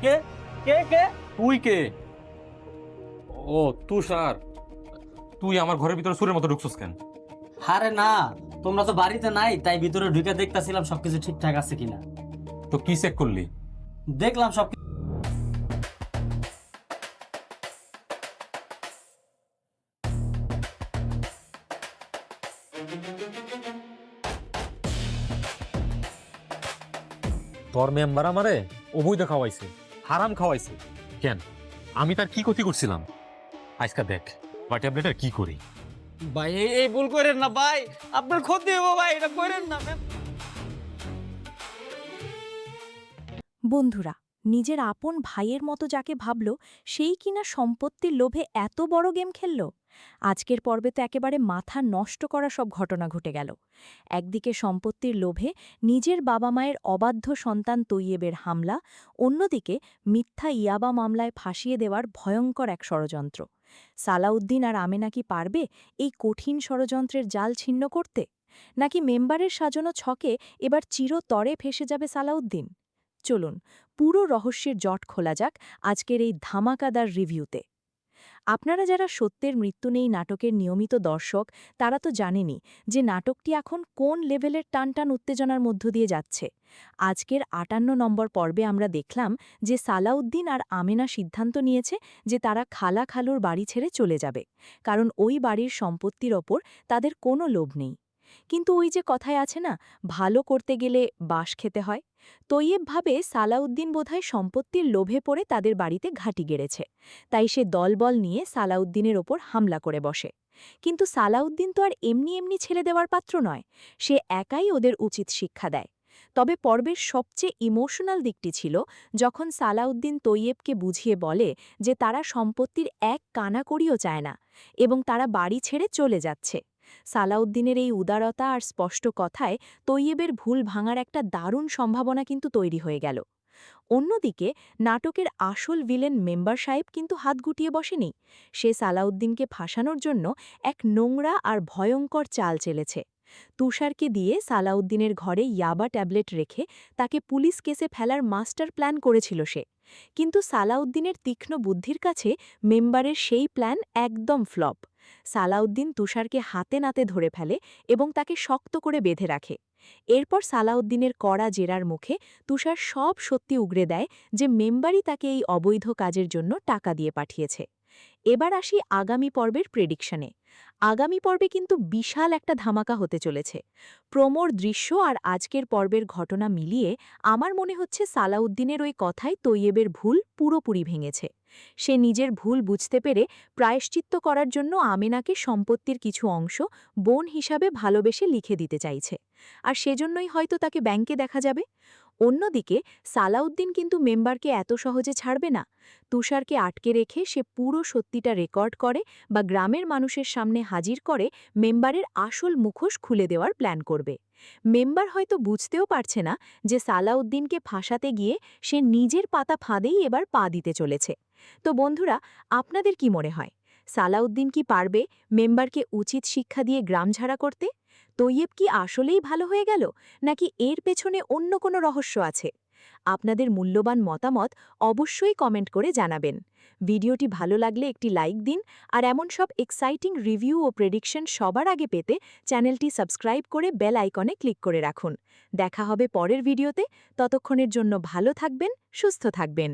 কে কে কে? তুই কে? ও তুষার, তুই আমার ঘরের ভিতরে সুরের মতো ঢুকছিস কেন? আরে না, তোমরা তো বাড়িতে নাই, তাই ভিতরে ঢুকে দেখতাছিলাম সবকিছু ঠিকঠাক আছে কিনা। তো কি চেক করলি? দেখলাম সব। তোর মেম্বার আমারে অবৈধ খাওয়াইছে, হারাম খাওয়াইছে। কেন? আমি তার কি ক্ষতি করছিলাম? আজকা দেখ বা ট্যাবলেটের কি করি। ভাই এই ভুল করেন না ভাই, আপনার ক্ষতি হবো ভাই, এটা করেন না। বন্ধুরা, নিজের আপন ভাইয়ের মতো যাকে ভাবল সেই কিনা সম্পত্তির লোভে এত বড় গেম খেলল। আজকের পর্বে তো একেবারে মাথা নষ্ট করা সব ঘটনা ঘটে গেল। একদিকে সম্পত্তির লোভে নিজের বাবা মায়ের অবাধ্য সন্তান তৈয়েবের হামলা, অন্যদিকে মিথ্যা ইয়াবা মামলায় ফাঁসিয়ে দেওয়ার ভয়ঙ্কর এক ষড়যন্ত্র। সালাউদ্দিন আর আমেনা কি পারবে এই কঠিন ষড়যন্ত্রের জাল ছিন্ন করতে, নাকি মেম্বারের সাজানো ছকে এবার চিরতরে ফেসে যাবে সালাউদ্দিন? চলুন পুরো রহস্যের জট খোলা যাক আজকের এই ধামাকাদার রিভিউতে। আপনারা যারা সত্যের মৃত্যু নেই নাটকের নিয়মিত দর্শক, তারা তো জানেনই যে নাটকটি এখন কোন লেভেলের টানটান উত্তেজনার মধ্য দিয়ে যাচ্ছে। আজকের ৫৮ নম্বর পর্বে আমরা দেখলাম যে সালাউদ্দিন আর আমেনা সিদ্ধান্ত নিয়েছে যে তারা খালা খালুর বাড়ি ছেড়ে চলে যাবে, কারণ ওই বাড়ির সম্পত্তির ওপর তাদের কোনো লোভ নেই। কিন্তু ওই যে কথায় আছে না, ভালো করতে গেলে বাঁশ খেতে হয়। তৈয়েব ভাবে সালাউদ্দিন বোধহয় সম্পত্তির লোভে পড়ে তাদের বাড়িতে ঘাঁটি গেড়েছে, তাই সে দলবল নিয়ে সালাউদ্দিনের ওপর হামলা করে বসে। কিন্তু সালাউদ্দিন তো আর এমনি এমনি ছেড়ে দেওয়ার পাত্র নয়, সে একাই ওদের উচিত শিক্ষা দেয়। তবে পর্বের সবচেয়ে ইমোশনাল দিকটি ছিল যখন সালাউদ্দিন তৈয়েবকে বুঝিয়ে বলে যে তারা সম্পত্তির এক কানাকড়িও চায় না এবং তারা বাড়ি ছেড়ে চলে যাচ্ছে। সালাউদ্দিনের এই উদারতা আর স্পষ্ট কথায় তৈয়েবের ভুল ভাঙার একটা দারুণ সম্ভাবনা কিন্তু তৈরি হয়ে গেল। অন্যদিকে নাটকের আসল ভিলেন মেম্বার সাহেব কিন্তু হাত গুটিয়ে বসেনি। সে সালাউদ্দিনকে ফাঁসানোর জন্য এক নোংরা আর ভয়ঙ্কর চাল চেলেছে। তুষারকে দিয়ে সালাউদ্দিনের ঘরে ইয়াবা ট্যাবলেট রেখে তাকে পুলিশ কেসে ফেলার মাস্টার প্ল্যান করেছিল সে। কিন্তু সালাউদ্দিনের তীক্ষ্ণ বুদ্ধির কাছে মেম্বারের সেই প্ল্যান একদম ফ্লপ। সালাউদ্দিন তুষারকে হাতে নাতে ধরে ফেলে এবং তাকে শক্ত করে বেঁধে রাখে। এরপর সালাউদ্দিনের কড়া জেরার মুখে তুষার সব সত্যি উগরে দেয় যে মেম্বারই তাকে এই অবৈধ কাজের জন্য টাকা দিয়ে পাঠিয়েছে। এবার আসি আগামী পর্বের প্রেডিকশনে। আগামী পর্বে কিন্তু বিশাল একটা ধামাকা হতে চলেছে। প্রোমোর দৃশ্য আর আজকের পর্বের ঘটনা মিলিয়ে আমার মনে হচ্ছে সালাউদ্দিনের ওই কথাই তৈয়েবের ভুল পুরোপুরি ভেঙেছে। সে নিজের ভুল বুঝতে পেরে প্রায়শ্চিত্ত করার জন্য আমেনাকে সম্পত্তির কিছু অংশ বোন হিসাবে ভালোবেসে লিখে দিতে চাইছে, আর সেজন্যই হয়তো তাকে ব্যাংকে দেখা যাবে। অন্যদিকে সালাউদ্দিন কিন্তু মেম্বারকে এত সহজে ছাড়বে না। তুষারকে আটকে রেখে সে পুরো সত্যিটা রেকর্ড করে বা গ্রামের মানুষের সামনে হাজির করে মেম্বারের আসল মুখোশ খুলে দেওয়ার প্ল্যান করবে। মেম্বার হয়তো বুঝতেও পারছে না যে সালাউদ্দিনকে ফাঁসাতে গিয়ে সে নিজের পাতা ফাঁদেই এবার পা দিতে চলেছে। তো বন্ধুরা, আপনাদের কি মনে হয়, সালাউদ্দিন কি পারবে মেম্বারকে উচিত শিক্ষা দিয়ে গ্রামঝাড়া করতে? তৈয়েব কি আসলেই ভালো হয়ে গেল, নাকি এর পেছনে অন্য কোনো রহস্য আছে? আপনাদের মূল্যবান মতামত অবশ্যই কমেন্ট করে জানাবেন। ভিডিওটি ভালো লাগলে একটি লাইক দিন, আর এমন সব এক্সাইটিং রিভিউ ও প্রেডিকশন সবার আগে পেতে চ্যানেলটি সাবস্ক্রাইব করে বেল আইকনে ক্লিক করে রাখুন। দেখা হবে পরের ভিডিওতে, ততক্ষণের জন্য ভালো থাকবেন, সুস্থ থাকবেন।